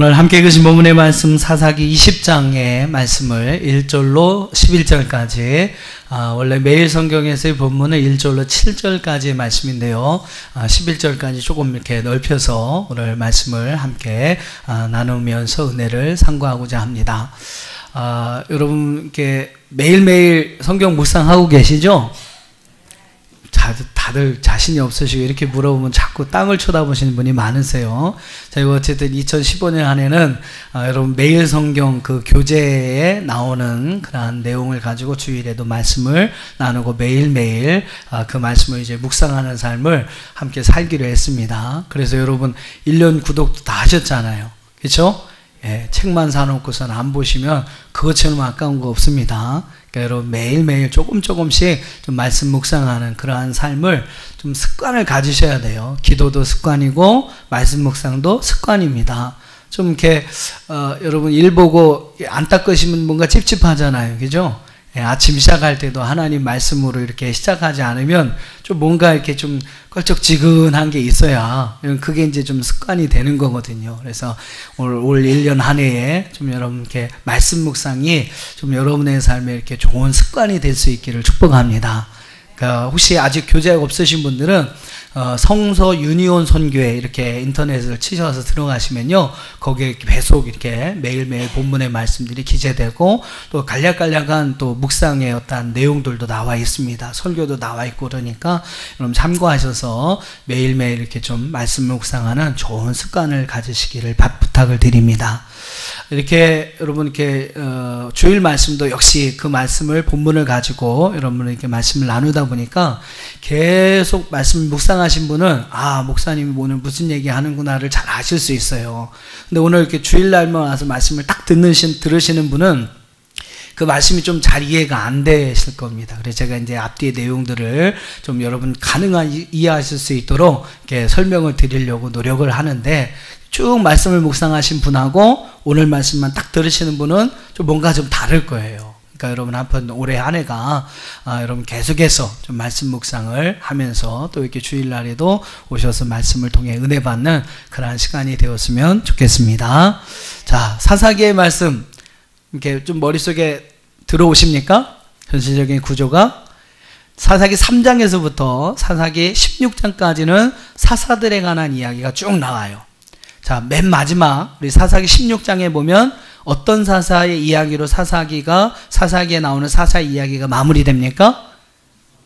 오늘 함께 읽으신 본문의 말씀 사사기 20장의 말씀을 1절로 11절까지 원래 매일 성경에서의 본문은 1절로 7절까지의 말씀인데요. 11절까지 조금 이렇게 넓혀서 오늘 말씀을 함께 나누면서 은혜를 상고하고자 합니다. 여러분 이렇게 매일매일 성경 묵상하고 계시죠? 다들 자신이 없으시고 이렇게 물어보면 자꾸 땅을 쳐다보시는 분이 많으세요. 저희가 어쨌든 2015년 한 해는 여러분 매일 성경 그 교재에 나오는 그러한 내용을 가지고 주일에도 말씀을 나누고 매일매일 그 말씀을 이제 묵상하는 삶을 함께 살기로 했습니다. 그래서 여러분 1년 구독도 다 하셨잖아요. 그렇죠? 예, 책만 사놓고서는 안 보시면 그것처럼 아까운 거 없습니다. 그러니까 여러분 매일매일 조금씩 좀 말씀 묵상하는 그러한 삶을 좀 습관을 가지셔야 돼요. 기도도 습관이고 말씀 묵상도 습관입니다. 좀 이렇게 여러분 일 보고 안 닦으시면 뭔가 찝찝하잖아요. 그죠? 예, 아침 시작할 때도 하나님 말씀으로 이렇게 시작하지 않으면 좀 뭔가 이렇게 좀 껄쩍지근한 게 있어야 그게 이제 좀 습관이 되는 거거든요. 그래서 올 1년 한 해에 좀 여러분께 말씀 묵상이 좀 여러분의 삶에 이렇게 좋은 습관이 될 수 있기를 축복합니다. 그러니까 혹시 아직 교재가 없으신 분들은 성서 유니온 선교회 이렇게 인터넷을 치셔서 들어가시면요, 거기에 계속 이렇게 매일매일 본문의 말씀들이 기재되고 또 간략간략한 또 묵상의 어떤 내용들도 나와 있습니다. 설교도 나와 있고 그러니까 여러분 참고하셔서 매일매일 이렇게 좀 말씀 묵상하는 좋은 습관을 가지시기를 부탁을 드립니다. 이렇게 여러분 이렇게 주일 말씀도 역시 그 말씀을 본문을 가지고 여러분 이렇게 말씀을 나누다 보니까 계속 말씀 묵상하신 분은 목사님이 오늘 무슨 얘기 하는구나를 잘 아실 수 있어요. 근데 오늘 이렇게 주일날만 와서 말씀을 딱 들으시는 분은 그 말씀이 좀 잘 이해가 안 되실 겁니다. 그래서 제가 이제 앞뒤의 내용들을 좀 여러분 가능한 이해하실 수 있도록 이렇게 설명을 드리려고 노력을 하는데, 쭉 말씀을 묵상하신 분하고 오늘 말씀만 딱 들으시는 분은 좀 뭔가 좀 다를 거예요. 그러니까 여러분 한번 올해 한 해가 여러분 계속해서 좀 말씀 묵상을 하면서 또 이렇게 주일날에도 오셔서 말씀을 통해 은혜 받는 그러한 시간이 되었으면 좋겠습니다. 자, 사사기의 말씀 이렇게 좀 머릿속에 들어오십니까? 현실적인 구조가 사사기 3장에서부터 사사기 16장까지는 사사들에 관한 이야기가 쭉 나와요. 자, 맨 마지막 우리 사사기 16장에 보면 어떤 사사의 이야기로 사사기에 나오는 사사 이야기가 마무리됩니까?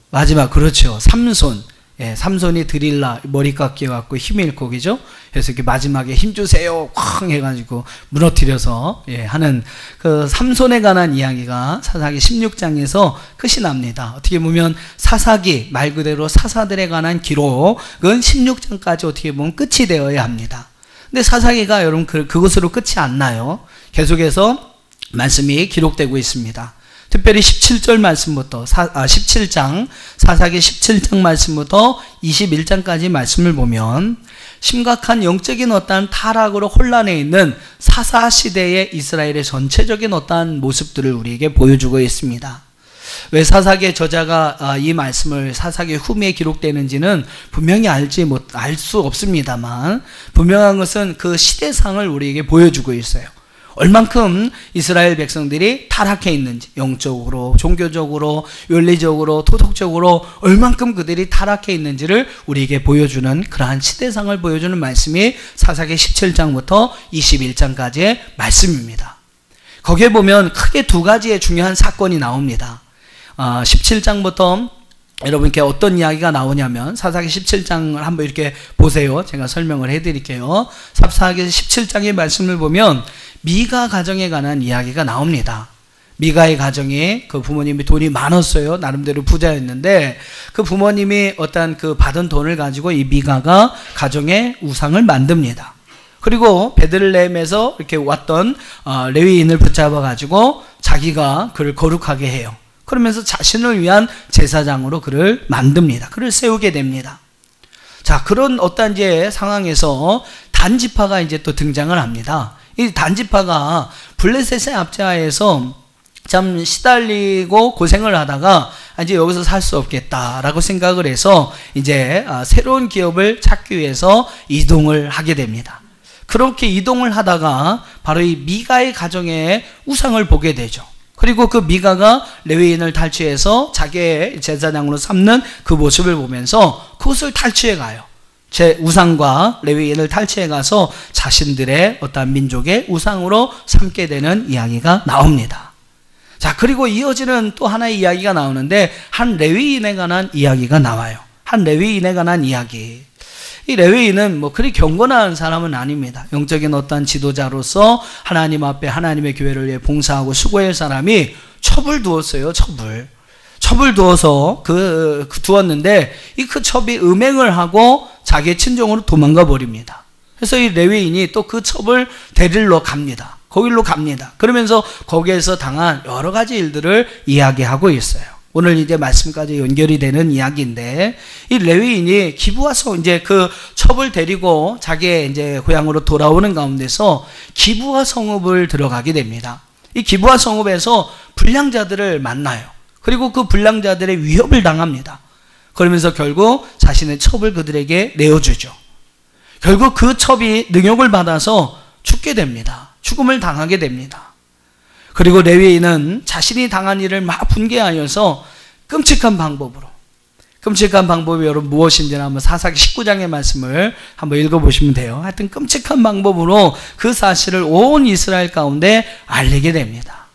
마지막, 그렇죠. 삼손. 예, 삼손이 드릴라 머리 깎여갖고 힘 잃고, 그죠? 그래서 이렇게 마지막에 힘주세요 쾅 해가지고 무너뜨려서 하는 그 삼손에 관한 이야기가 사사기 16장에서 끝이 납니다. 어떻게 보면 사사기 말 그대로 사사들에 관한 기록은 16장까지 어떻게 보면 끝이 되어야 합니다. 근데 사사기가 여러분 그것으로 끝이 안 나요. 계속해서 말씀이 기록되고 있습니다. 특별히 17절 말씀부터 17장 사사기 17장 말씀부터 21장까지 말씀을 보면 심각한 영적인 어떠한 타락으로 혼란해 있는 사사 시대의 이스라엘의 전체적인 어떠한 모습들을 우리에게 보여주고 있습니다. 왜 사사기의 저자가 이 말씀을 사사기 후미에 기록되는지는 분명히 알 수 없습니다만, 분명한 것은 그 시대상을 우리에게 보여주고 있어요. 얼만큼 이스라엘 백성들이 타락해 있는지, 영적으로, 종교적으로, 윤리적으로, 도덕적으로 얼만큼 그들이 타락해 있는지를 우리에게 보여주는 그러한 시대상을 보여주는 말씀이 사사기 17장부터 21장까지의 말씀입니다. 거기에 보면 크게 두 가지의 중요한 사건이 나옵니다. 17장부터 여러분께 어떤 이야기가 나오냐면, 사사기 17장을 한번 이렇게 보세요. 제가 설명을 해드릴게요. 사사기 17장의 말씀을 보면 미가 가정에 관한 이야기가 나옵니다. 미가의 가정이 그 부모님이 돈이 많았어요. 나름대로 부자였는데 그 부모님이 어떤 그 받은 돈을 가지고 이 미가가 가정에 우상을 만듭니다. 그리고 베들레헴에서 이렇게 왔던 레위인을 붙잡아 가지고 자기가 그를 거룩하게 해요. 그러면서 자신을 위한 제사장으로 그를 만듭니다. 그를 세우게 됩니다. 자, 그런 어떤 이제 상황에서 단지파가 이제 또 등장을 합니다. 이 단지파가 블레셋의 압제하에서 참 시달리고 고생을 하다가 이제 여기서 살 수 없겠다라고 생각을 해서 이제 새로운 기업을 찾기 위해서 이동을 하게 됩니다. 그렇게 이동을 하다가 바로 이 미가의 가정에 우상을 보게 되죠. 그리고 그 미가가 레위인을 탈취해서 자기의 제사장으로 삼는 그 모습을 보면서 그것을 탈취해 가요. 제 우상과 레위인을 탈취해 가서 자신들의 어떤 민족의 우상으로 삼게 되는 이야기가 나옵니다. 자, 그리고 이어지는 또 하나의 이야기가 나오는데 한 레위인에 관한 이야기가 나와요. 한 레위인에 관한 이야기. 이 레위인은 뭐 그리 경건한 사람은 아닙니다. 영적인 어떤 지도자로서 하나님 앞에 하나님의 교회를 위해 봉사하고 수고할 사람이 첩을 두었어요. 첩을 두어서 두었는데 그 첩이 음행을 하고 자기의 친정으로 도망가 버립니다. 그래서 이 레위인이 또 그 첩을 데리러 갑니다. 거길로 갑니다. 그러면서 거기에서 당한 여러 가지 일들을 이야기하고 있어요. 오늘 이제 말씀까지 연결이 되는 이야기인데, 이 레위인이 기브아성 이제 그 첩을 데리고 자기의 이제 고향으로 돌아오는 가운데서 기브아 성읍을 들어가게 됩니다. 이 기브아 성읍에서 불량자들을 만나요. 그리고 그 불량자들의 위협을 당합니다. 그러면서 결국 자신의 첩을 그들에게 내어주죠. 결국 그 첩이 능욕을 받아서 죽게 됩니다. 죽음을 당하게 됩니다. 그리고 레위인은 자신이 당한 일을 막 분개하여서 끔찍한 방법이 여러분 무엇인지 한번 사사기 19장의 말씀을 한번 읽어보시면 돼요. 하여튼 끔찍한 방법으로 그 사실을 온 이스라엘 가운데 알리게 됩니다.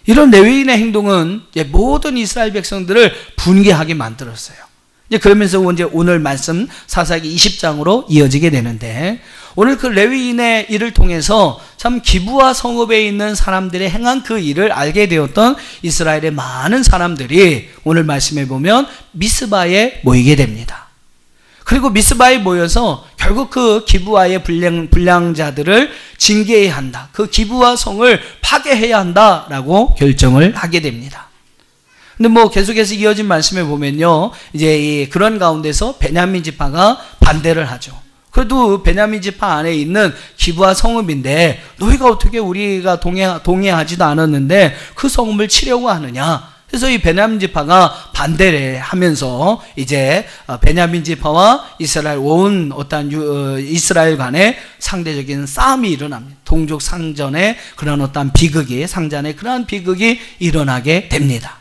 이런 레위인의 행동은 이제 모든 이스라엘 백성들을 분개하게 만들었어요. 이제 그러면서 이제 오늘 말씀 사사기 20장으로 이어지게 되는데, 오늘 그 레위인의 일을 통해서 참 기브아 성읍에 있는 사람들이 행한 그 일을 알게 되었던 이스라엘의 많은 사람들이 오늘 말씀에 보면 미스바에 모이게 됩니다. 그리고 미스바에 모여서 결국 그 기브아의 불량자들을 징계해야 한다. 그 기브아 성을 파괴해야 한다라고 결정을 하게 됩니다. 근데 뭐 계속해서 이어진 말씀에 보면요, 이제 그런 가운데서 베냐민 지파가 반대를 하죠. 그래도 베냐민 지파 안에 있는 기브아 성읍인데 너희가 어떻게 우리가 동의하지도 않았는데 그 성읍을 치려고 하느냐. 그래서 이 베냐민 지파가 반대를 하면서 이제 베냐민 지파와 이스라엘 온 어떤 이스라엘 간의 상대적인 싸움이 일어납니다. 동족 상전의 그런 어떤 상전의 그러한 비극이 일어나게 됩니다.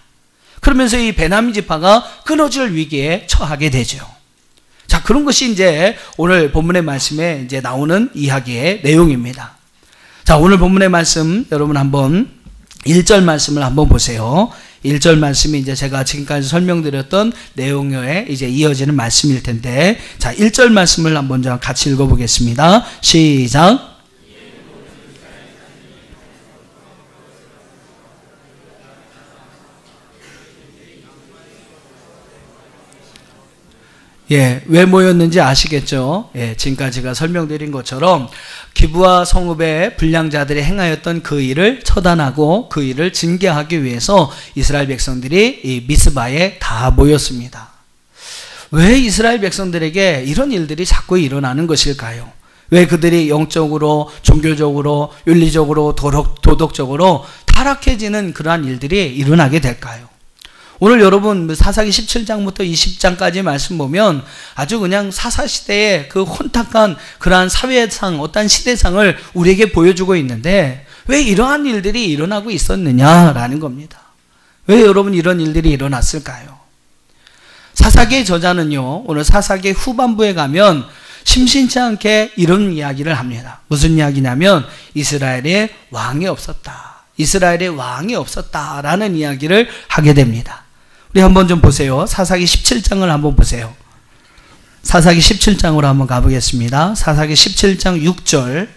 그러면서 이 베냐민 지파가 끊어질 위기에 처하게 되죠. 자, 그런 것이 이제 오늘 본문의 말씀에 이제 나오는 이야기의 내용입니다. 자, 오늘 본문의 말씀 여러분 한번 1절 말씀을 한번 보세요. 1절 말씀이 이제 제가 지금까지 설명드렸던 내용에 이제 이어지는 말씀일 텐데, 자, 1절 말씀을 한번 같이 읽어보겠습니다. 시작. 예, 왜 모였는지 아시겠죠? 예, 지금까지 제가 설명드린 것처럼 기브아 성읍의 불량자들이 행하였던 그 일을 처단하고 그 일을 징계하기 위해서 이스라엘 백성들이 이 미스바에 다 모였습니다. 왜 이스라엘 백성들에게 이런 일들이 자꾸 일어나는 것일까요? 왜 그들이 영적으로, 종교적으로, 윤리적으로, 도덕적으로 타락해지는 그러한 일들이 일어나게 될까요? 오늘 여러분 사사기 17장부터 20장까지 말씀 보면 아주 그냥 사사시대의 그 혼탁한 그러한 사회상, 어떤 시대상을 우리에게 보여주고 있는데, 왜 이러한 일들이 일어나고 있었느냐라는 겁니다. 왜 여러분 이런 일들이 일어났을까요? 사사기의 저자는요, 오늘 사사기 후반부에 가면 심심치 않게 이런 이야기를 합니다. 무슨 이야기냐면 이스라엘에 왕이 없었다. 이스라엘에 왕이 없었다라는 이야기를 하게 됩니다. 우리 한번 좀 보세요. 사사기 17장을 한번 보세요. 사사기 17장으로 한번 가보겠습니다. 사사기 17장 6절.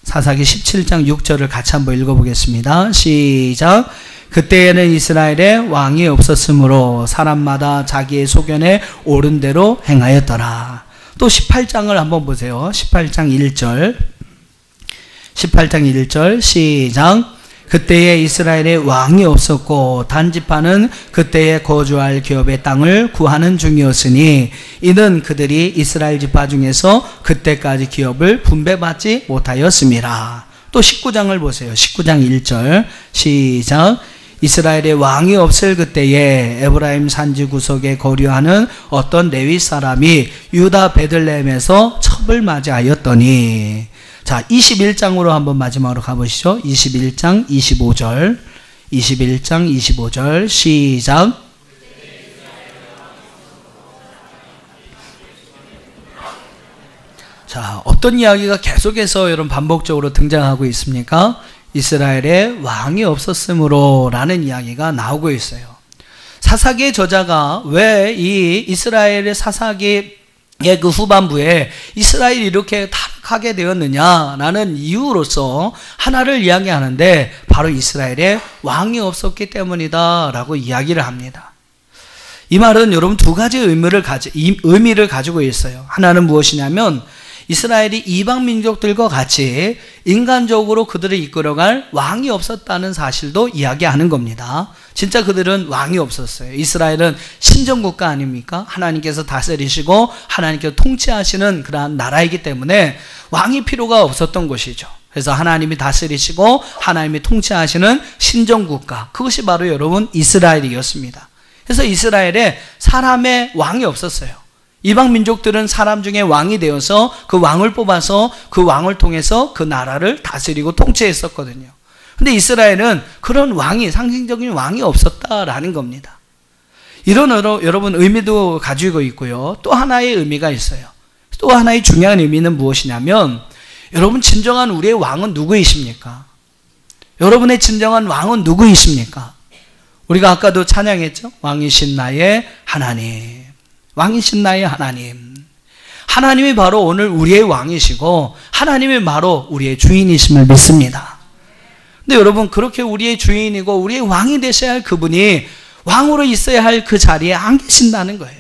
사사기 17장 6절을 같이 한번 읽어보겠습니다. 시작. 그때에는 이스라엘에 왕이 없었으므로 사람마다 자기의 소견에 옳은 대로 행하였더라. 또 18장을 한번 보세요. 18장 1절. 18장 1절 시작. 그때에 이스라엘에 왕이 없었고 단지파는 그때에 거주할 기업의 땅을 구하는 중이었으니 이는 그들이 이스라엘 지파 중에서 그때까지 기업을 분배받지 못하였습니다. 또 19장을 보세요. 19장 1절 시작. 이스라엘의 왕이 없을 그때에 에브라임 산지 구석에 거류하는 어떤 레위 사람이 유다 베들레헴에서 첩을 맞이하였더니, 자 21장으로 한번 마지막으로 가보시죠. 21장 25절 21장 25절 시작. 자, 어떤 이야기가 계속해서 여러분 반복적으로 등장하고 있습니까? 이스라엘에 왕이 없었으므로 라는 이야기가 나오고 있어요. 사사기의 저자가 왜 이 이스라엘의 사사기의 그 후반부에 이스라엘이 이렇게 타락하게 되었느냐라는 이유로서 하나를 이야기하는데, 바로 이스라엘에 왕이 없었기 때문이다 라고 이야기를 합니다. 이 말은 여러분 두 가지 의미를 가지고 있어요. 하나는 무엇이냐면, 이스라엘이 이방 민족들과 같이 인간적으로 그들을 이끌어갈 왕이 없었다는 사실도 이야기하는 겁니다. 진짜 그들은 왕이 없었어요. 이스라엘은 신정국가 아닙니까? 하나님께서 다스리시고 하나님께서 통치하시는 그러한 나라이기 때문에 왕이 필요가 없었던 것이죠. 그래서 하나님이 다스리시고 하나님이 통치하시는 신정국가, 그것이 바로 여러분 이스라엘이었습니다. 그래서 이스라엘에 사람의 왕이 없었어요. 이방 민족들은 사람 중에 왕이 되어서 그 왕을 뽑아서 그 왕을 통해서 그 나라를 다스리고 통치했었거든요. 근데 이스라엘은 그런 왕이, 상징적인 왕이 없었다라는 겁니다. 이런 여러분 의미도 가지고 있고요. 또 하나의 의미가 있어요. 또 하나의 중요한 의미는 무엇이냐면, 여러분 진정한 우리의 왕은 누구이십니까? 여러분의 진정한 왕은 누구이십니까? 우리가 아까도 찬양했죠? 왕이신 나의 하나님. 왕이신 나의 하나님. 하나님이 바로 오늘 우리의 왕이시고 하나님이 바로 우리의 주인이심을 믿습니다. 근데 여러분, 그렇게 우리의 주인이고 우리의 왕이 되셔야 할 그분이 왕으로 있어야 할 그 자리에 안 계신다는 거예요.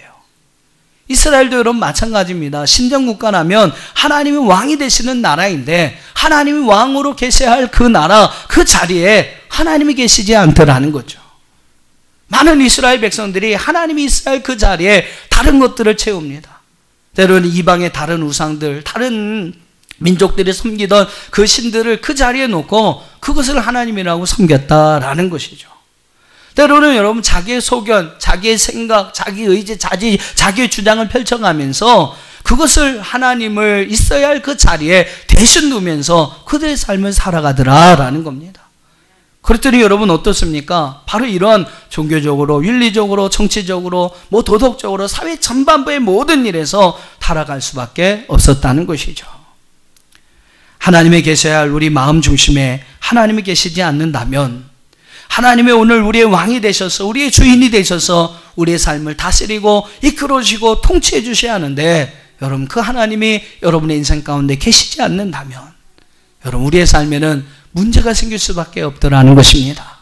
이스라엘도 여러분 마찬가지입니다. 신정국가라면 하나님이 왕이 되시는 나라인데, 하나님이 왕으로 계셔야 할 그 나라, 그 자리에 하나님이 계시지 않더라는 거죠. 많은 이스라엘 백성들이 하나님이 있어야 할 그 자리에 다른 것들을 채웁니다. 때로는 이방의 다른 우상들, 다른 민족들이 섬기던 그 신들을 그 자리에 놓고 그것을 하나님이라고 섬겼다라는 것이죠. 때로는 여러분 자기의 소견, 자기의 생각, 자기 의지, 자기의 주장을 펼쳐가면서 그것을 하나님을 있어야 할 그 자리에 대신 두면서 그들의 삶을 살아가더라라는 겁니다. 그랬더니 여러분 어떻습니까? 바로 이런 종교적으로, 윤리적으로, 정치적으로, 도덕적으로, 사회 전반부의 모든 일에서 타락할 수밖에 없었다는 것이죠. 하나님이 계셔야 할 우리 마음 중심에 하나님이 계시지 않는다면, 하나님이 오늘 우리의 왕이 되셔서, 우리의 주인이 되셔서 우리의 삶을 다스리고 이끌어주시고 통치해 주셔야 하는데, 여러분 그 하나님이 여러분의 인생 가운데 계시지 않는다면 여러분 우리의 삶에는 문제가 생길 수밖에 없더라는 것입니다.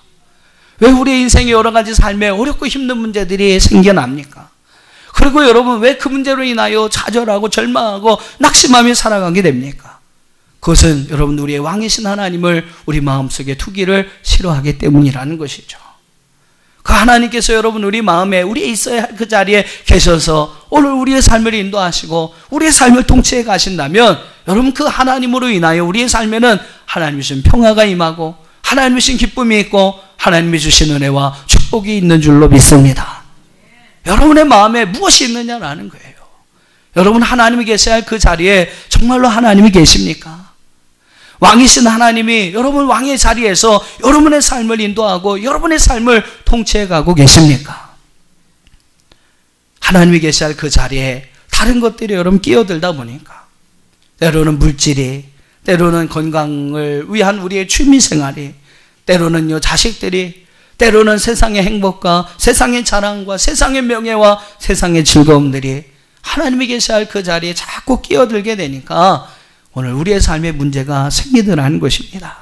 왜 우리의 인생에 여러 가지 삶에 어렵고 힘든 문제들이 생겨납니까? 그리고 여러분 왜 그 문제로 인하여 좌절하고 절망하고 낙심하며 살아가게 됩니까? 그것은 여러분 우리의 왕이신 하나님을 우리 마음속에 두기를 싫어하기 때문이라는 것이죠. 그 하나님께서 여러분 우리 마음에, 우리에 있어야 할 그 자리에 계셔서 오늘 우리의 삶을 인도하시고 우리의 삶을 통치해 가신다면 여러분 그 하나님으로 인하여 우리의 삶에는 하나님이 주신 평화가 임하고 하나님이 주신 기쁨이 있고 하나님이 주신 은혜와 축복이 있는 줄로 믿습니다. 여러분의 마음에 무엇이 있느냐라는 거예요. 여러분 하나님이 계셔야 할 그 자리에 정말로 하나님이 계십니까? 왕이신 하나님이 여러분 왕의 자리에서 여러분의 삶을 인도하고 여러분의 삶을 통치해 가고 계십니까? 하나님이 계셔야 할 그 자리에 다른 것들이 여러분 끼어들다 보니까 때로는 물질이, 때로는 건강을 위한 우리의 취미생활이, 때로는요 자식들이, 때로는 세상의 행복과 세상의 자랑과 세상의 명예와 세상의 즐거움들이 하나님이 계셔야 할 그 자리에 자꾸 끼어들게 되니까 오늘 우리의 삶에 문제가 생기더라는 것입니다.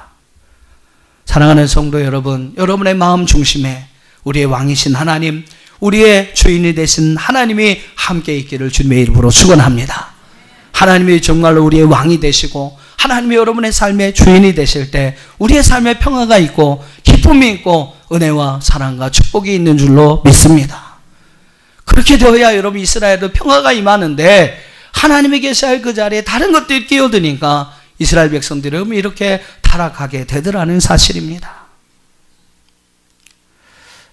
사랑하는 성도 여러분, 여러분의 마음 중심에 우리의 왕이신 하나님, 우리의 주인이 되신 하나님이 함께 있기를 주님의 이름으로 축원합니다. 하나님이 정말로 우리의 왕이 되시고 하나님이 여러분의 삶의 주인이 되실 때 우리의 삶에 평화가 있고 기쁨이 있고 은혜와 사랑과 축복이 있는 줄로 믿습니다. 그렇게 되어야 여러분 이스라엘도 평화가 임하는데 하나님이 계셔야 할 그 자리에 다른 것들이 끼어드니까 이스라엘 백성들은 이렇게 타락하게 되더라는 사실입니다.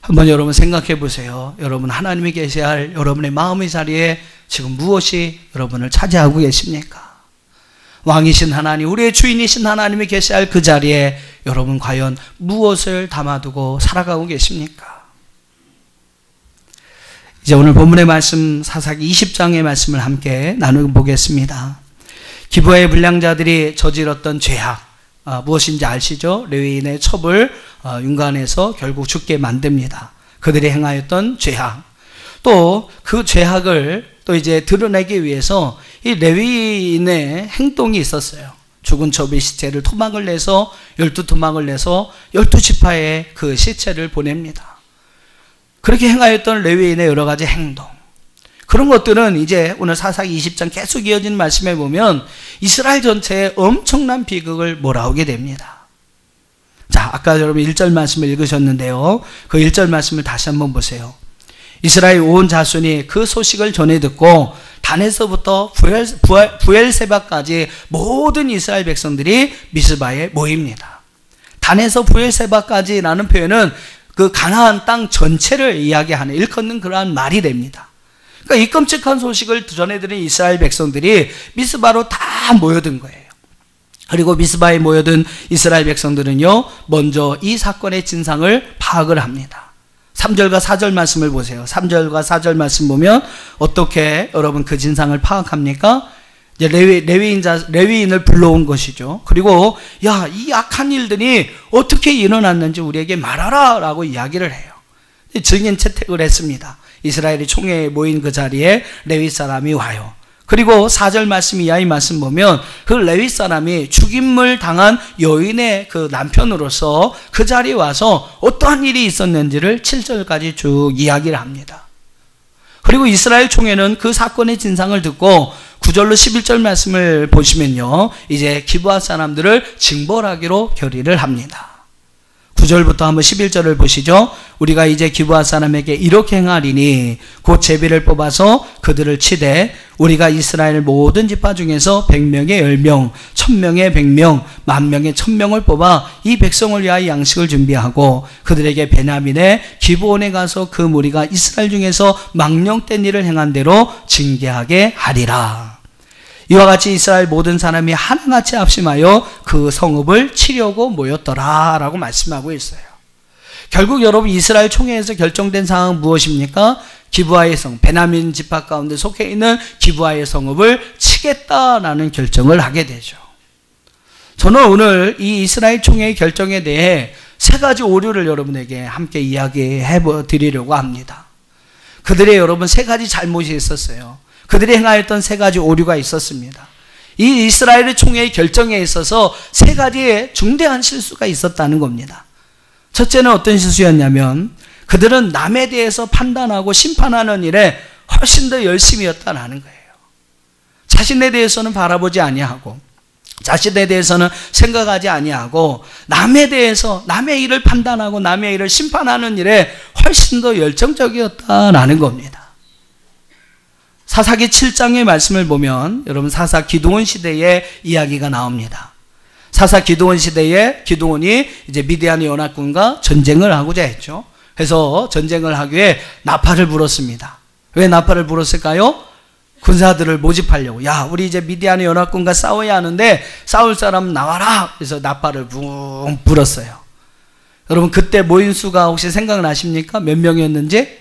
한번 여러분 생각해 보세요. 여러분 하나님이 계셔야 할 여러분의 마음의 자리에 지금 무엇이 여러분을 차지하고 계십니까? 왕이신 하나님, 우리의 주인이신 하나님이 계셔야 할 그 자리에 여러분 과연 무엇을 담아두고 살아가고 계십니까? 이제 오늘 본문의 말씀 사사기 20장의 말씀을 함께 나눠보겠습니다. 기브아의 불량자들이 저질렀던 죄악 무엇인지 아시죠? 레위인의 첩을 윤관해서 결국 죽게 만듭니다. 그들이 행하였던 죄악, 또 그 죄악을 또 이제 드러내기 위해서 이 레위인의 행동이 있었어요. 죽은 첩의 시체를 토막을 내서 12토막을 내서 12지파에 그 시체를 보냅니다. 그렇게 행하였던 레위인의 여러 가지 행동, 그런 것들은 이제 오늘 사사기 20장 계속 이어지는 말씀에 보면 이스라엘 전체에 엄청난 비극을 몰아오게 됩니다. 자, 아까 여러분 1절 말씀을 읽으셨는데요. 그 1절 말씀을 다시 한번 보세요. 이스라엘 온 자손이 그 소식을 전해 듣고 단에서부터 부엘세바까지 모든 이스라엘 백성들이 미스바에 모입니다. 단에서 부엘세바까지라는 표현은 그 가나안 땅 전체를 이야기하는 일컫는 그러한 말이 됩니다. 그러니까 이 끔찍한 소식을 전해들은 이스라엘 백성들이 미스바로 다 모여든 거예요. 그리고 미스바에 모여든 이스라엘 백성들은요, 먼저 이 사건의 진상을 파악을 합니다. 3절과 4절 말씀을 보세요. 3절과 4절 말씀 보면 어떻게 여러분 그 진상을 파악합니까? 이제 레위인을 불러온 것이죠. 그리고 야, 이 악한 일들이 어떻게 일어났는지 우리에게 말하라 라고 이야기를 해요. 증인 채택을 했습니다. 이스라엘이 총회에 모인 그 자리에 레위 사람이 와요. 그리고 4절 말씀 이하의 말씀 보면 그 레위 사람이 죽임을 당한 여인의 그 남편으로서 그 자리에 와서 어떠한 일이 있었는지를 7절까지 쭉 이야기를 합니다. 그리고 이스라엘 총회는 그 사건의 진상을 듣고 9절로 11절 말씀을 보시면요, 이제 기브아 사람들을 징벌하기로 결의를 합니다. 9절부터 한번 11절을 보시죠. 우리가 이제 기브아 사람에게 이렇게 행하리니 곧 제비를 뽑아서 그들을 치되 우리가 이스라엘 모든 지파 중에서 100명에 10명, 1000명에 100명, 10,000명에 1000명을 뽑아 이 백성을 위하여 양식을 준비하고 그들에게 베냐민의 기브온에 가서 그 무리가 이스라엘 중에서 망령된 일을 행한 대로 징계하게 하리라. 이와 같이 이스라엘 모든 사람이 하나같이 합심하여 그 성읍을 치려고 모였더라 라고 말씀하고 있어요. 결국 여러분 이스라엘 총회에서 결정된 사항은 무엇입니까? 기브아의 성, 베냐민 지파 가운데 속해 있는 기브아의 성읍을 치겠다라는 결정을 하게 되죠. 저는 오늘 이 이스라엘 총회의 결정에 대해 세 가지 오류를 여러분에게 함께 이야기해 드리려고 합니다. 그들의 여러분 세 가지 잘못이 있었어요. 그들이 행하였던 세 가지 오류가 있었습니다. 이 이스라엘의 총회의 결정에 있어서 세 가지의 중대한 실수가 있었다는 겁니다. 첫째는 어떤 실수였냐면 그들은 남에 대해서 판단하고 심판하는 일에 훨씬 더 열심이었다는 거예요. 자신에 대해서는 바라보지 아니하고 자신에 대해서는 생각하지 아니하고 남에 대해서 남의 일을 판단하고 남의 일을 심판하는 일에 훨씬 더 열정적이었다는 겁니다. 사사기 7장의 말씀을 보면 여러분 사사 기드온 시대의 이야기가 나옵니다. 사사 기드온 시대에 기드온이 이제 미디안의 연합군과 전쟁을 하고자 했죠. 그래서 전쟁을 하기 위해 나팔을 불었습니다. 왜 나팔을 불었을까요? 군사들을 모집하려고. 야, 우리 이제 미디안의 연합군과 싸워야 하는데 싸울 사람 나와라. 그래서 나팔을 붕 불었어요. 여러분 그때 모인 수가 혹시 생각나십니까? 몇 명이었는지?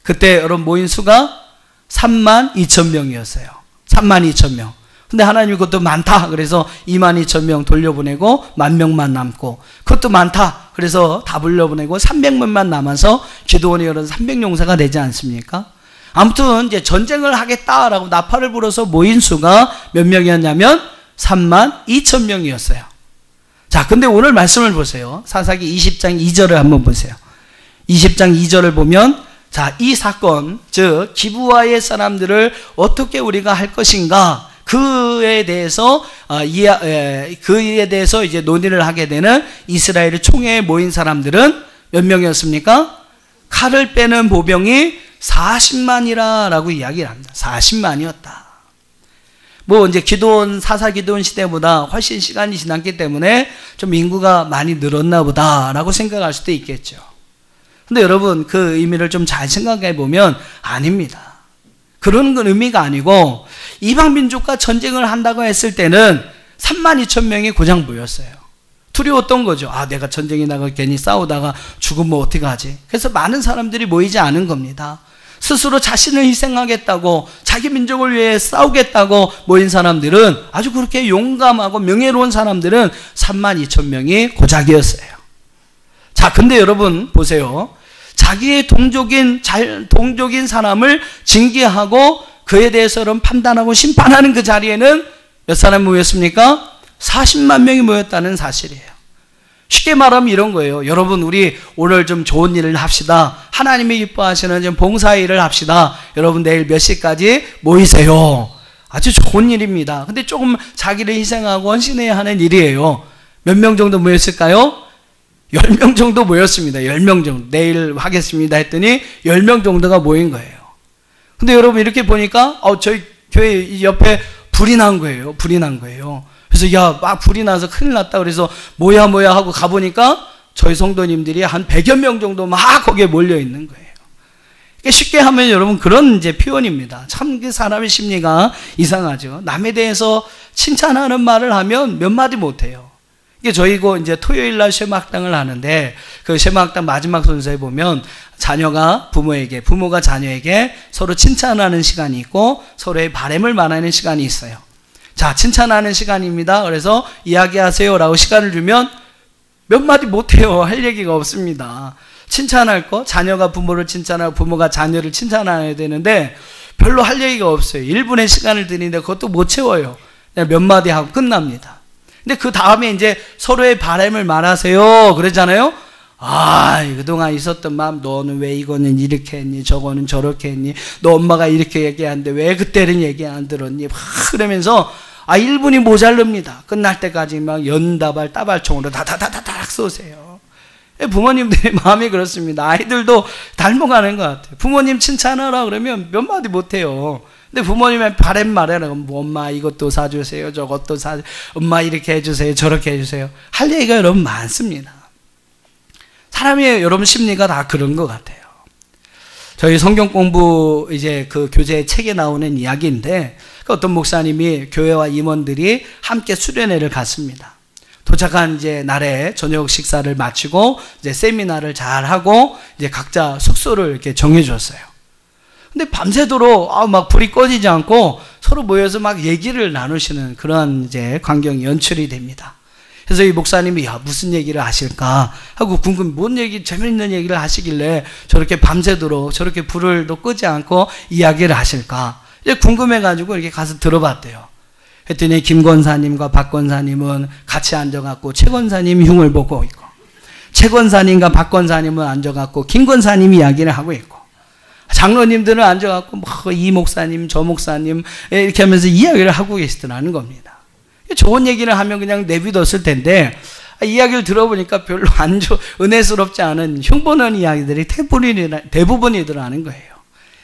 그때 여러분 모인 수가 32,000명이었어요. 32,000명. 근데 하나님이 그것도 많다. 그래서 22,000명 돌려보내고 10,000명만 남고, 그것도 많다. 그래서 다 돌려보내고 300명만 남아서 기드온이 여러 300용사가 되지 않습니까? 아무튼 이제 전쟁을 하겠다라고 나팔을 불어서 모인 수가 몇 명이었냐면 32,000명이었어요. 자, 근데 오늘 말씀을 보세요. 사사기 20장 2절을 한번 보세요. 20장 2절을 보면 자, 이 사건, 즉 기브아의 사람들을 어떻게 우리가 할 것인가, 그에 대해서 이제 논의를 하게 되는 이스라엘의 총회에 모인 사람들은 몇 명이었습니까? 칼을 빼는 보병이 40만이라고 이야기를 합니다. 40만이었다. 뭐 이제 사사 기드온 시대보다 훨씬 시간이 지났기 때문에 좀 인구가 많이 늘었나 보다라고 생각할 수도 있겠죠. 근데 여러분 그 의미를 좀 잘 생각해 보면 아닙니다. 그런 건 의미가 아니고 이방 민족과 전쟁을 한다고 했을 때는 32,000명이 고장 모였어요. 두려웠던 거죠. 아, 내가 전쟁에 나가 괜히 싸우다가 죽으면 어떻게 하지? 그래서 많은 사람들이 모이지 않은 겁니다. 스스로 자신을 희생하겠다고, 자기 민족을 위해 싸우겠다고 모인 사람들은, 아주 그렇게 용감하고 명예로운 사람들은 32,000명이 고작이었어요. 자, 근데 여러분 보세요. 자기의 동족인 사람을 징계하고 그에 대해서는 판단하고 심판하는 그 자리에는 몇 사람이 모였습니까? 40만 명이 모였다는 사실이에요. 쉽게 말하면 이런 거예요. 여러분, 우리 오늘 좀 좋은 일을 합시다. 하나님이 기뻐하시는 좀 봉사일을 합시다. 여러분 내일 몇 시까지 모이세요. 아주 좋은 일입니다. 근데 조금 자기를 희생하고 헌신해야 하는 일이에요. 몇 명 정도 모였을까요? 10명 정도 모였습니다. 10명 정도. 내일 하겠습니다 했더니 10명 정도가 모인 거예요. 근데 여러분 이렇게 보니까 저희 교회 옆에 불이 난 거예요. 불이 난 거예요. 그래서 야, 막 불이 나서 큰일 났다. 그래서 뭐야 하고 가보니까 저희 성도님들이 한 100여 명 정도 막 거기에 몰려 있는 거예요. 쉽게 하면 여러분 그런 이제 표현입니다. 참 그 사람의 심리가 이상하죠. 남에 대해서 칭찬하는 말을 하면 몇 마디 못 해요. 이게 저희고 이제 토요일 날 쉐마학당을 하는데 그 쉐마학당 마지막 순서에 보면 자녀가 부모에게, 부모가 자녀에게 서로 칭찬하는 시간이 있고 서로의 바람을 말하는 시간이 있어요. 자, 칭찬하는 시간입니다. 그래서 이야기하세요라고 시간을 주면 몇 마디 못해요. 할 얘기가 없습니다. 칭찬할 거, 자녀가 부모를 칭찬하고 부모가 자녀를 칭찬해야 되는데 별로 할 얘기가 없어요. 1분의 시간을 드리는데 그것도 못 채워요. 그냥 몇 마디 하고 끝납니다. 근데 그 다음에 이제 서로의 바람을 말하세요. 그러잖아요. 아, 그동안 있었던 마음, 너는 왜 이거는 이렇게 했니? 저거는 저렇게 했니? 너 엄마가 이렇게 얘기하는데 왜 그때는 얘기 안 들었니? 막 그러면서 1분이 모자릅니다. 끝날 때까지 막 연다발 따발총으로 다다다다닥 쏘세요. 부모님들의 마음이 그렇습니다. 아이들도 닮아가는 것 같아요. 부모님 칭찬하라 그러면 몇 마디 못해요. 근데 부모님의 바람 말해라. 뭐 엄마 이것도 사주세요. 저것도 엄마 이렇게 해주세요. 저렇게 해주세요. 할 얘기가 여러분 많습니다. 사람의 여러분 심리가 다 그런 것 같아요. 저희 성경 공부 이제 그 교재 책에 나오는 이야기인데 어떤 목사님이 교회와 임원들이 함께 수련회를 갔습니다. 도착한 이제 날에 저녁 식사를 마치고 이제 세미나를 잘 하고 이제 각자 숙소를 이렇게 정해 줬어요. 근데 밤새도록 막 불이 꺼지지 않고 서로 모여서 막 얘기를 나누시는 그런 이제 광경이 연출이 됩니다. 그래서 이 목사님이 무슨 얘기를 하실까 하고 뭔 얘기, 재밌는 얘기를 하시길래 저렇게 밤새도록 저렇게 불을 또 끄지 않고 이야기를 하실까 이제 궁금해가지고 이렇게 가서 들어봤대요. 했더니 김 권사님과 박 권사님은 같이 앉아갖고 최 권사님 흉을 보고 있고 최 권사님과 박 권사님은 앉아갖고 김 권사님 이야기를 하고 있고 장로님들은 앉아갖고 이 목사님 저 목사님 이렇게 하면서 이야기를 하고 계시더라는 겁니다. 좋은 얘기를 하면 그냥 내비뒀을 텐데 이야기를 들어보니까 별로 은혜스럽지 않은 흉보는 이야기들이 대부분이더라는 거예요.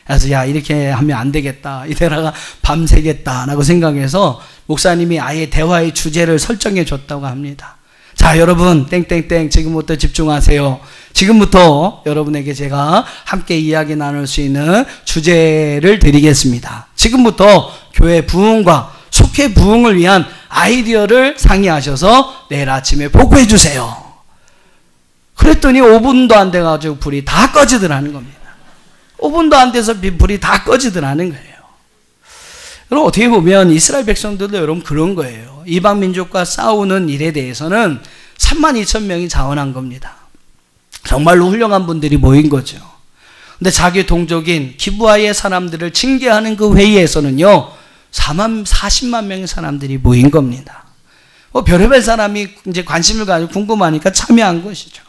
그래서 이렇게 하면 안 되겠다. 이대다가 밤새겠다라고 생각해서 목사님이 아예 대화의 주제를 설정해 줬다고 합니다. 자, 여러분 땡땡땡 지금부터 집중하세요. 지금부터 여러분에게 제가 함께 이야기 나눌 수 있는 주제를 드리겠습니다. 지금부터 교회 부흥과 속회 부흥을 위한 아이디어를 상의하셔서 내일 아침에 보고해 주세요. 그랬더니 5분도 안 돼가지고 불이 다 꺼지더라는 겁니다. 5분도 안 돼서 불이 다 꺼지더라는 거예요. 그럼 어떻게 보면 이스라엘 백성들도 여러분 그런 거예요. 이방 민족과 싸우는 일에 대해서는 32,000명이 자원한 겁니다. 정말로 훌륭한 분들이 모인 거죠. 근데 자기 동족인 기브아의 사람들을 징계하는 그 회의에서는요 40만 명의 사람들이 모인 겁니다. 별의별 사람이 이제 관심을 가지고 궁금하니까 참여한 것이죠.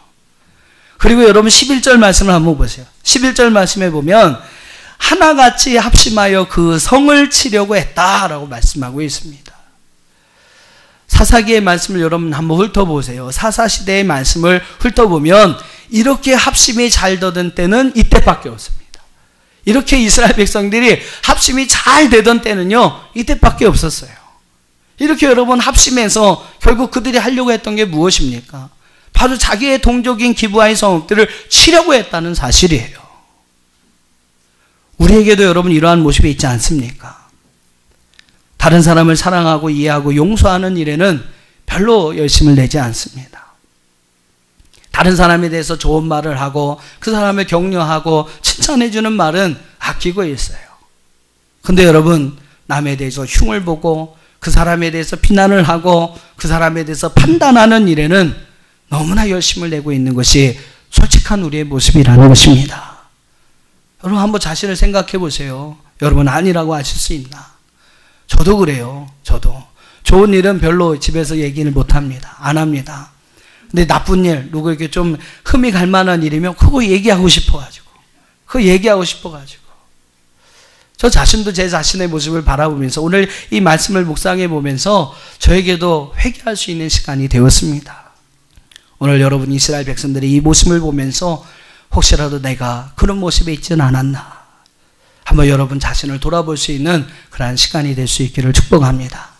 그리고 여러분 11절 말씀을 한번 보세요. 11절 말씀에 보면 하나같이 합심하여 그 성을 치려고 했다라고 말씀하고 있습니다. 사사기의 말씀을 여러분 한번 훑어보세요. 사사시대의 말씀을 훑어보면 이렇게 합심이 잘 되던 때는 이때밖에 없습니다. 이렇게 이스라엘 백성들이 합심이 잘 되던 때는요 이때밖에 없었어요. 이렇게 여러분 합심해서 결국 그들이 하려고 했던 게 무엇입니까? 바로 자기의 동족인 기브아의 성읍들을 치려고 했다는 사실이에요. 우리에게도 여러분 이러한 모습이 있지 않습니까? 다른 사람을 사랑하고 이해하고 용서하는 일에는 별로 열심을 내지 않습니다. 다른 사람에 대해서 좋은 말을 하고 그 사람을 격려하고 칭찬해주는 말은 아끼고 있어요. 근데 여러분, 남에 대해서 흉을 보고 그 사람에 대해서 비난을 하고 그 사람에 대해서 판단하는 일에는 너무나 열심을 내고 있는 것이 솔직한 우리의 모습이라는 것입니다. 여러분 한번 자신을 생각해 보세요. 여러분 아니라고 하실 수 있나? 저도 그래요. 저도. 좋은 일은 별로 집에서 얘기를 못합니다. 안 합니다. 근데 나쁜 일, 누구에게 좀 흠이 갈 만한 일이면 그거 얘기하고 싶어가지고. 그거 얘기하고 싶어가지고. 저 자신도 제 자신의 모습을 바라보면서 오늘 이 말씀을 묵상해 보면서 저에게도 회개할 수 있는 시간이 되었습니다. 오늘 여러분 이스라엘 백성들의 이 모습을 보면서 혹시라도 내가 그런 모습에 있지는 않았나. 한번 여러분 자신을 돌아볼 수 있는 그러한 시간이 될 수 있기를 축복합니다.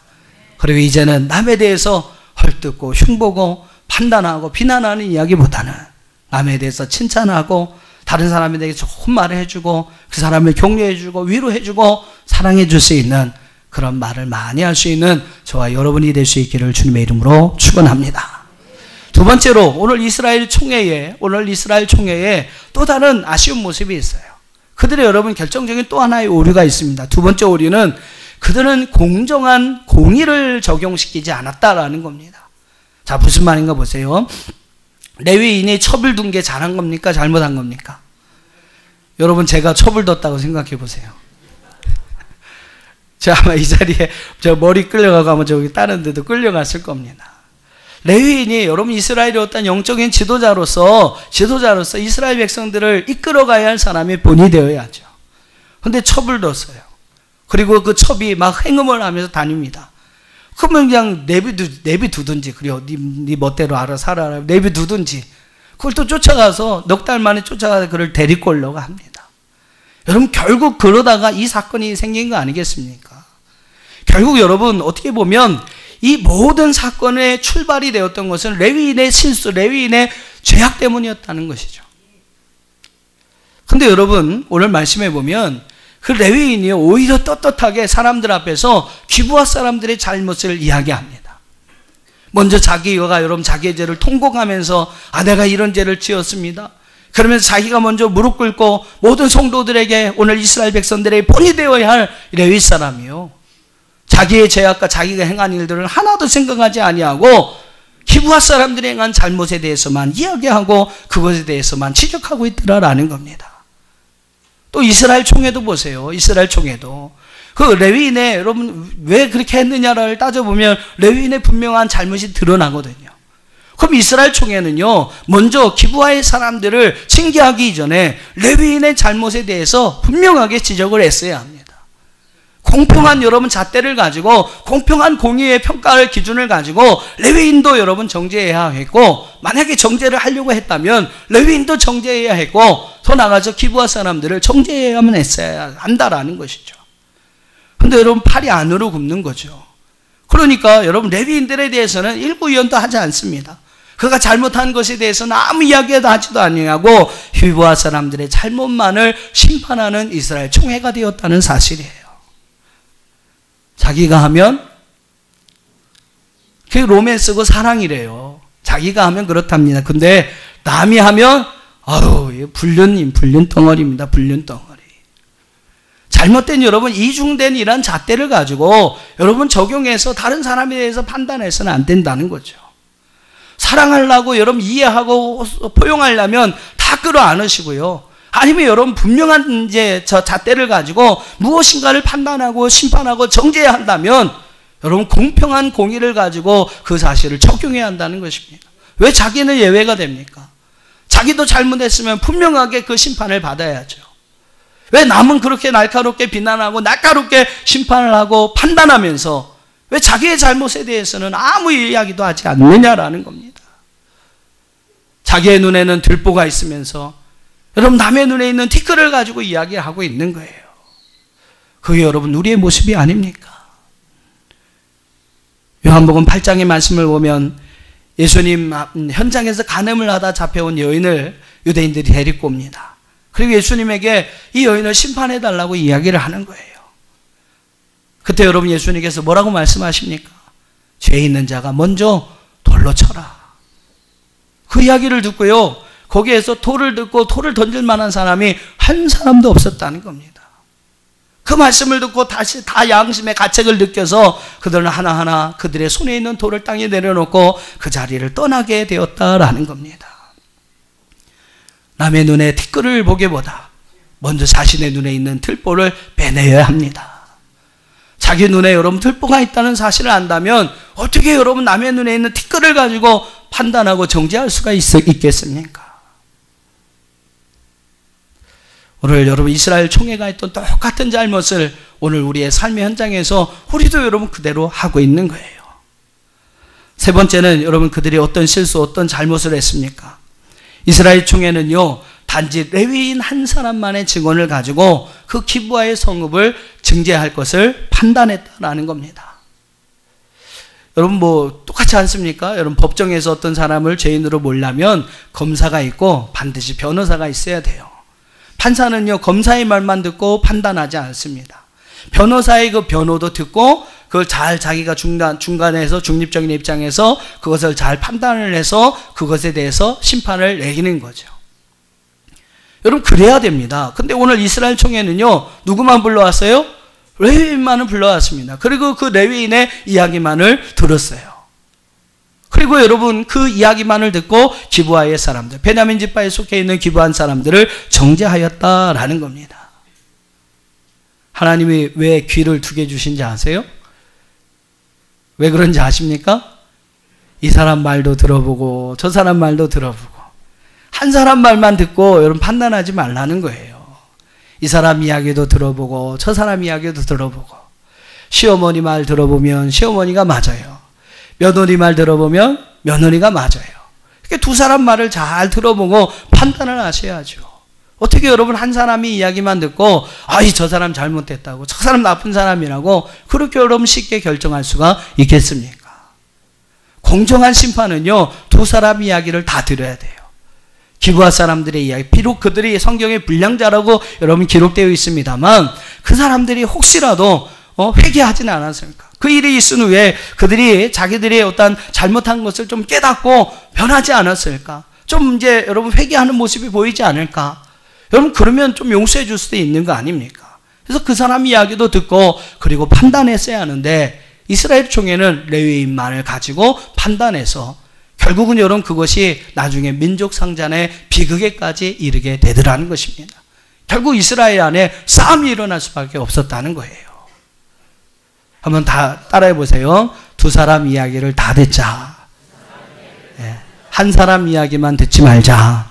그리고 이제는 남에 대해서 헐뜯고 흉보고 판단하고 비난하는 이야기보다는 남에 대해서 칭찬하고 다른 사람에 대해서 좋은 말을 해주고 그 사람을 격려해주고 위로해주고 사랑해줄 수 있는 그런 말을 많이 할 수 있는 저와 여러분이 될 수 있기를 주님의 이름으로 축원합니다. 두 번째로 오늘 이스라엘 총회에 또 다른 아쉬운 모습이 있어요. 그들의 여러분 결정적인 또 하나의 오류가 있습니다. 두 번째 오류는 그들은 공정한 공의를 적용시키지 않았다라는 겁니다. 자, 무슨 말인가 보세요. 레위인이 첩을 둔 게 잘한 겁니까? 잘못한 겁니까? 여러분 제가 첩을 뒀다고 생각해 보세요. 제가 아마 이 자리에 저 머리 끌려가고 아마 저기 다른 데도 끌려갔을 겁니다. 레위인이 여러분 이스라엘의 어떤 영적인 지도자로서 이스라엘 백성들을 이끌어가야 할 사람이 본이 되어야죠. 근데 첩을 뒀어요. 그리고 그 첩이 막 행음을 하면서 다닙니다. 그러면 그냥 내비두든지, 그래요. 네 멋대로 알아서 살아라. 내비두든지. 그걸 또 쫓아가서 넉 달 만에 쫓아가서 그를 데리고 오려고 합니다. 여러분 결국 그러다가 이 사건이 생긴 거 아니겠습니까? 결국 여러분 어떻게 보면 이 모든 사건의 출발이 되었던 것은 레위인의 실수, 레위인의 죄악 때문이었다는 것이죠. 근데 여러분 오늘 말씀해 보면 그 레위인이 오히려 떳떳하게 사람들 앞에서 기브아 사람들의 잘못을 이야기합니다. 먼저 자기가 여러분 자기의 죄를 통곡하면서 내가 이런 죄를 지었습니다. 그러면서 자기가 먼저 무릎 꿇고 모든 성도들에게 오늘 이스라엘 백성들의 본이 되어야 할 레위 사람이요. 자기의 죄악과 자기가 행한 일들을 하나도 생각하지 아니하고 기브아 사람들이 행한 잘못에 대해서만 이야기하고 그것에 대해서만 지적하고 있더라라는 겁니다. 또 이스라엘 총회도 보세요. 이스라엘 총회도 그 레위인의 여러분 왜 그렇게 했느냐를 따져보면 레위인의 분명한 잘못이 드러나거든요. 그럼 이스라엘 총회는요 먼저 기브아의 사람들을 징계하기 이전에 레위인의 잘못에 대해서 분명하게 지적을 했어야 합니다. 공평한 여러분 잣대를 가지고 공평한 공의의 평가를 기준을 가지고 레위인도 여러분 정죄해야 했고, 만약에 정죄를 하려고 했다면 레위인도 정죄해야 했고, 더 나아가서 기브아 사람들을 정죄해야만 했어야 한다라는 것이죠. 근데 여러분 팔이 안으로 굽는 거죠. 그러니까 여러분 레위인들에 대해서는 일구이연도 하지 않습니다. 그가 잘못한 것에 대해서는 아무 이야기도 하지도 아니하고 기브아 사람들의 잘못만을 심판하는 이스라엘 총회가 되었다는 사실이에요. 자기가 하면 그게 로맨스고 사랑이래요. 자기가 하면 그렇답니다. 근데 남이 하면 불륜 덩어리입니다. 불륜 덩어리. 잘못된 여러분 이중된 이런 잣대를 가지고 여러분 적용해서 다른 사람에 대해서 판단해서는 안 된다는 거죠. 사랑하려고 여러분 이해하고 포용하려면 다 끌어안으시고요. 아니면 여러분 분명한 저 잣대를 가지고 무엇인가를 판단하고 심판하고 정죄해야 한다면 여러분 공평한 공의를 가지고 그 사실을 적용해야 한다는 것입니다. 왜 자기는 예외가 됩니까? 자기도 잘못했으면 분명하게 그 심판을 받아야죠. 왜 남은 그렇게 날카롭게 비난하고 날카롭게 심판을 하고 판단하면서 왜 자기의 잘못에 대해서는 아무 이야기도 하지 않느냐라는 겁니다. 자기의 눈에는 들보가 있으면서 여러분 남의 눈에 있는 티끌을 가지고 이야기하고 있는 거예요. 그게 여러분 우리의 모습이 아닙니까? 요한복음 8장의 말씀을 보면 예수님 현장에서 간음을 하다 잡혀온 여인을 유대인들이 데리고 옵니다. 그리고 예수님에게 이 여인을 심판해달라고 이야기를 하는 거예요. 그때 여러분 예수님께서 뭐라고 말씀하십니까? 죄 있는 자가 먼저 돌로 쳐라. 그 이야기를 듣고요, 거기에서 돌을 듣고 돌을 던질 만한 사람이 한 사람도 없었다는 겁니다. 그 말씀을 듣고 다시 다 양심의 가책을 느껴서 그들은 하나하나 그들의 손에 있는 돌을 땅에 내려놓고 그 자리를 떠나게 되었다라는 겁니다. 남의 눈에 티끌을 보기보다 먼저 자신의 눈에 있는 틀보를 빼내야 합니다. 자기 눈에 여러분 틀보가 있다는 사실을 안다면 어떻게 여러분 남의 눈에 있는 티끌을 가지고 판단하고 정죄할 수가 있겠습니까? 오늘 여러분 이스라엘 총회가 했던 똑같은 잘못을 오늘 우리의 삶의 현장에서 우리도 여러분 그대로 하고 있는 거예요. 세 번째는 여러분 그들이 어떤 실수, 어떤 잘못을 했습니까? 이스라엘 총회는요, 단지 레위인 한 사람만의 증언을 가지고 그 기브아의 성읍을 증제할 것을 판단했다라는 겁니다. 여러분 뭐 똑같지 않습니까? 여러분 법정에서 어떤 사람을 죄인으로 몰려면 검사가 있고 반드시 변호사가 있어야 돼요. 판사는요, 검사의 말만 듣고 판단하지 않습니다. 변호사의 그 변호도 듣고 그걸 잘 자기가 중간에서 중립적인 입장에서 그것을 잘 판단을 해서 그것에 대해서 심판을 내리는 거죠. 여러분 그래야 됩니다. 근데 오늘 이스라엘 총회는요, 누구만 불러왔어요? 레위인만을 불러왔습니다. 그리고 그 레위인의 이야기만을 들었어요. 그리고 여러분 그 이야기만을 듣고 기브아의 사람들, 베냐민 지파에 속해 있는 기브아 사람들을 정죄하였다라는 겁니다. 하나님이 왜 귀를 두 개 주신지 아세요? 왜 그런지 아십니까? 이 사람 말도 들어보고 저 사람 말도 들어보고 한 사람 말만 듣고 여러분 판단하지 말라는 거예요. 이 사람 이야기도 들어보고 저 사람 이야기도 들어보고, 시어머니 말 들어보면 시어머니가 맞아요. 며느리 말 들어보면 며느리가 맞아요. 이렇게 두 사람 말을 잘 들어보고 판단을 하셔야죠. 어떻게 여러분 한 사람이 이야기만 듣고 저 사람 잘못됐다고, 저 사람 나쁜 사람이라고 그렇게 여러분 쉽게 결정할 수가 있겠습니까? 공정한 심판은요, 두 사람 이야기를 다 들어야 돼요. 기브아 사람들의 이야기, 비록 그들이 성경의 불량자라고 여러분 기록되어 있습니다만 그 사람들이 혹시라도 회개하지는 않았습니까? 그 일이 있은 후에 그들이 자기들이 어떤 잘못한 것을 좀 깨닫고 변하지 않았을까? 좀 이제 여러분 회개하는 모습이 보이지 않을까? 여러분 그러면 좀 용서해 줄 수도 있는 거 아닙니까? 그래서 그 사람 이야기도 듣고 그리고 판단했어야 하는데 이스라엘 총회는 레위인만을 가지고 판단해서 결국은 여러분 그것이 나중에 민족 상잔의 비극에까지 이르게 되더라는 것입니다. 결국 이스라엘 안에 싸움이 일어날 수밖에 없었다는 거예요. 한번 다 따라해 보세요. 두 사람 이야기를 다 듣자. 한 사람 이야기만 듣지 말자.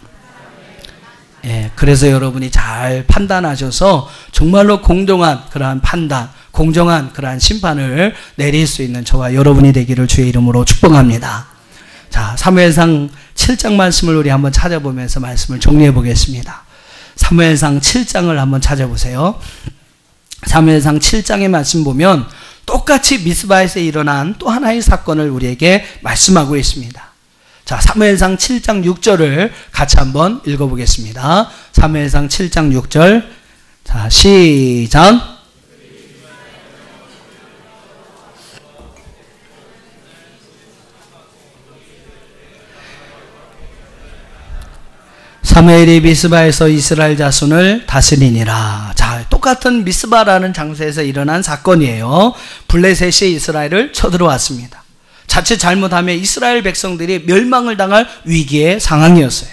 그래서 여러분이 잘 판단하셔서 정말로 공정한 그러한 판단, 공정한 그러한 심판을 내릴 수 있는 저와 여러분이 되기를 주의 이름으로 축복합니다. 자, 사무엘상 7장 말씀을 우리 한번 찾아보면서 말씀을 정리해 보겠습니다. 사무엘상 7장을 한번 찾아보세요. 사무엘상 7장의 말씀 보면 똑같이 미스바에서 일어난 또 하나의 사건을 우리에게 말씀하고 있습니다. 자, 사무엘상 7장 6절을 같이 한번 읽어보겠습니다. 사무엘상 7장 6절. 자, 시작. 사무엘이 미스바에서 이스라엘 자손을 다스리니라. 자, 똑같은 미스바라는 장소에서 일어난 사건이에요. 블레셋이 이스라엘을 쳐들어왔습니다. 자칫 잘못하면 이스라엘 백성들이 멸망을 당할 위기의 상황이었어요.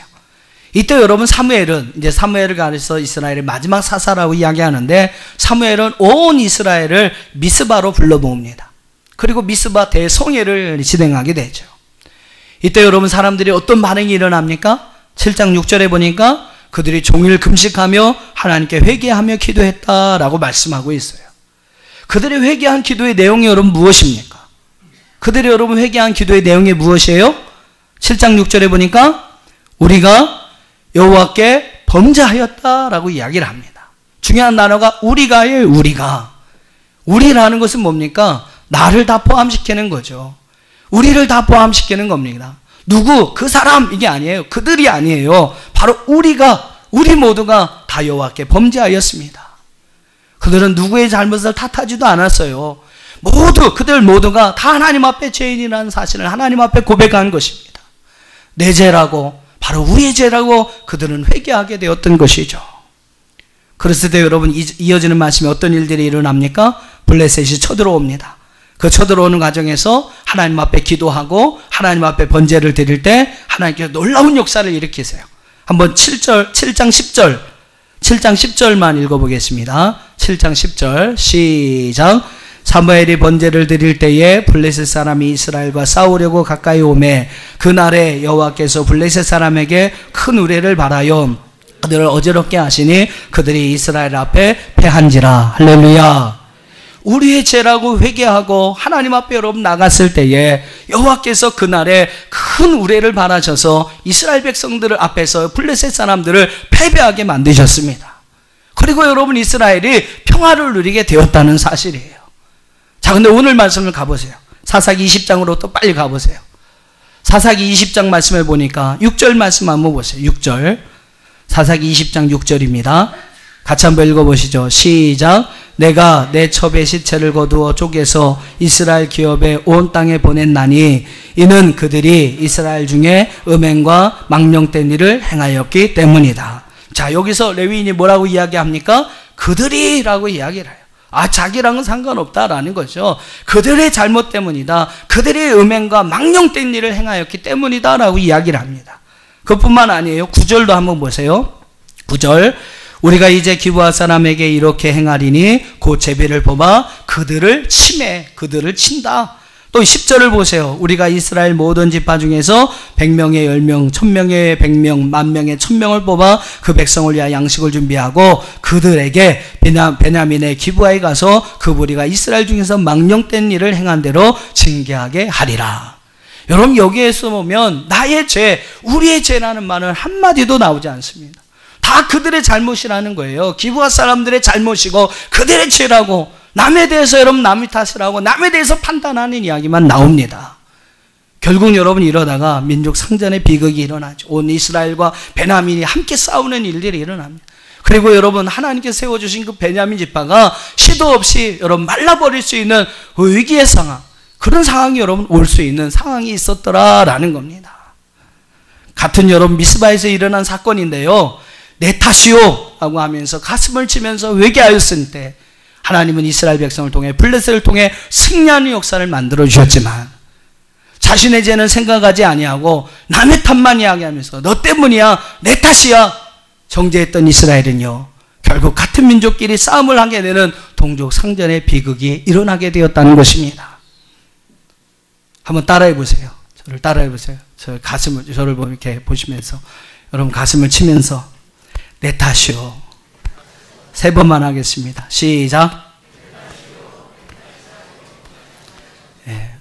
이때 여러분 사무엘은, 이제 사무엘을 가르쳐 이스라엘의 마지막 사사라고 이야기하는데, 사무엘은 온 이스라엘을 미스바로 불러 모읍니다. 그리고 미스바 대성회를 진행하게 되죠. 이때 여러분 사람들이 어떤 반응이 일어납니까? 7장 6절에 보니까 그들이 종일 금식하며 하나님께 회개하며 기도했다라고 말씀하고 있어요. 그들이 회개한 기도의 내용이 여러분 무엇입니까? 그들이 여러분 회개한 기도의 내용이 무엇이에요? 7장 6절에 보니까 우리가 여호와께 범죄하였다라고 이야기를 합니다. 중요한 단어가 우리가예요. 우리가. 우리라는 것은 뭡니까? 나를 다 포함시키는 거죠. 우리를 다 포함시키는 겁니다. 누구? 그 사람 이게 아니에요. 그들이 아니에요. 바로 우리 모두가 다 여호와께 범죄하였습니다. 그들은 누구의 잘못을 탓하지도 않았어요. 그들 모두가 다 하나님 앞에 죄인이라는 사실을 하나님 앞에 고백한 것입니다. 내 죄라고, 바로 우리의 죄라고 그들은 회개하게 되었던 것이죠. 그랬을 때 여러분 이어지는 말씀에 어떤 일들이 일어납니까? 블레셋이 쳐들어옵니다. 그 쳐들어오는 과정에서 하나님 앞에 기도하고 하나님 앞에 번제를 드릴 때 하나님께서 놀라운 역사를 일으키세요. 한번 7장 10절만 읽어보겠습니다. 7장 10절 시작. 사무엘이 번제를 드릴 때에 블레셋 사람이 이스라엘과 싸우려고 가까이 오매 그날에 여호와께서 블레셋 사람에게 큰 우레를 발하여 그들을 어지럽게 하시니 그들이 이스라엘 앞에 패한지라. 할렐루야. 우리의 죄라고 회개하고 하나님 앞에 여러분 나갔을 때에 여호와께서 그날에 큰 우레를 발하셔서 이스라엘 백성들 앞에서 블레셋 사람들을 패배하게 만드셨습니다. 그리고 여러분 이스라엘이 평화를 누리게 되었다는 사실이에요. 자, 근데 오늘 말씀을 가보세요. 사사기 20장으로 또 빨리 가보세요. 사사기 20장 말씀을 보니까 6절 말씀 한번 보세요. 6절. 사사기 20장 6절입니다. 같이 한번 읽어보시죠. 시작. 내가 내 첩의 시체를 거두어 쪼개서 이스라엘 기업에 온 땅에 보냈나니 이는 그들이 이스라엘 중에 음행과 망령된 일을 행하였기 때문이다. 자, 여기서 레위인이 뭐라고 이야기합니까? 그들이라고 이야기를 해요. 자기랑은 상관없다라는 거죠. 그들의 잘못 때문이다. 그들의 음행과 망령된 일을 행하였기 때문이다라고 이야기를 합니다. 그뿐만 아니에요. 9절도 한번 보세요. 9절. 우리가 이제 기브아 사람에게 이렇게 행하리니 곧 제비를 뽑아 그들을 치매, 그들을 친다. 또 10절을 보세요. 우리가 이스라엘 모든 지파 중에서 100명의 10명, 1000명의 100명, 10,000명의 1000명을 뽑아 그 백성을 위하여 양식을 준비하고 그들에게 베냐민의 기브아에 가서 그 무리가 이스라엘 중에서 망령된 일을 행한 대로 징계하게 하리라. 여러분 여기에서 보면 나의 죄, 우리의 죄라는 말은 한마디도 나오지 않습니다. 다 그들의 잘못이라는 거예요. 기브아 사람들의 잘못이고 그들의 죄라고, 남에 대해서 여러분 남의 탓이라고 남에 대해서 판단하는 이야기만 나옵니다. 결국 여러분 이러다가 민족 상전의 비극이 일어나죠. 온 이스라엘과 베냐민이 함께 싸우는 일들이 일어납니다. 그리고 여러분 하나님께서 세워주신 그 베냐민 지파가 시도 없이 여러분 말라버릴 수 있는 위기의 상황, 그런 상황이 여러분 올 수 있는 상황이 있었더라라는 겁니다. 같은 여러분 미스바에서 일어난 사건인데요. 내 탓이요 라고 하면서 가슴을 치면서 회개하였을 때 하나님은 이스라엘 백성을 통해 블레셋을 통해 승리하는 역사를 만들어 주셨지만 자신의 죄는 생각하지 아니하고 남의 탓만 이야기하면서 너 때문이야, 내 탓이야 정죄했던 이스라엘은요 결국 같은 민족끼리 싸움을 하게 되는 동족 상전의 비극이 일어나게 되었다는 것입니다. 한번 따라해 보세요. 저를 따라해 보세요. 저를 이렇게 보시면서 여러분 가슴을 치면서 내 탓이요. 3번만 하겠습니다. 시작.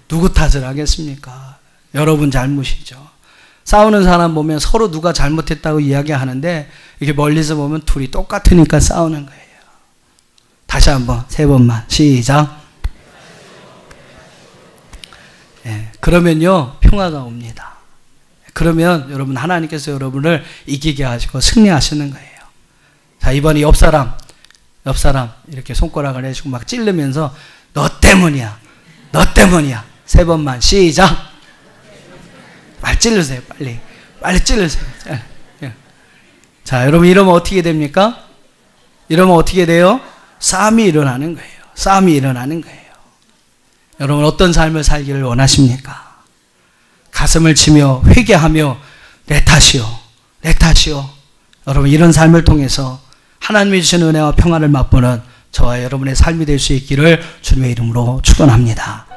누구 탓을 하겠습니까? 여러분 잘못이죠. 싸우는 사람 보면 서로 누가 잘못했다고 이야기하는데 이렇게 멀리서 보면 둘이 똑같으니까 싸우는 거예요. 다시 한번 3번만 시작. 그러면요 평화가 옵니다. 그러면 여러분 하나님께서 여러분을 이기게 하시고 승리하시는 거예요. 자, 이번에 옆 사람 이렇게 손가락을 해주고 막 찌르면서 너 때문이야 3번만 시작. 빨리 찌르세요. 빨리 찌르세요. 자, 여러분 이러면 어떻게 됩니까? 이러면 어떻게 돼요? 싸움이 일어나는 거예요. 여러분 어떤 삶을 살기를 원하십니까? 가슴을 치며 회개하며 내 탓이요. 여러분 이런 삶을 통해서 하나님이 주신 은혜와 평화를 맛보는 저와 여러분의 삶이 될 수 있기를 주님의 이름으로 축원합니다.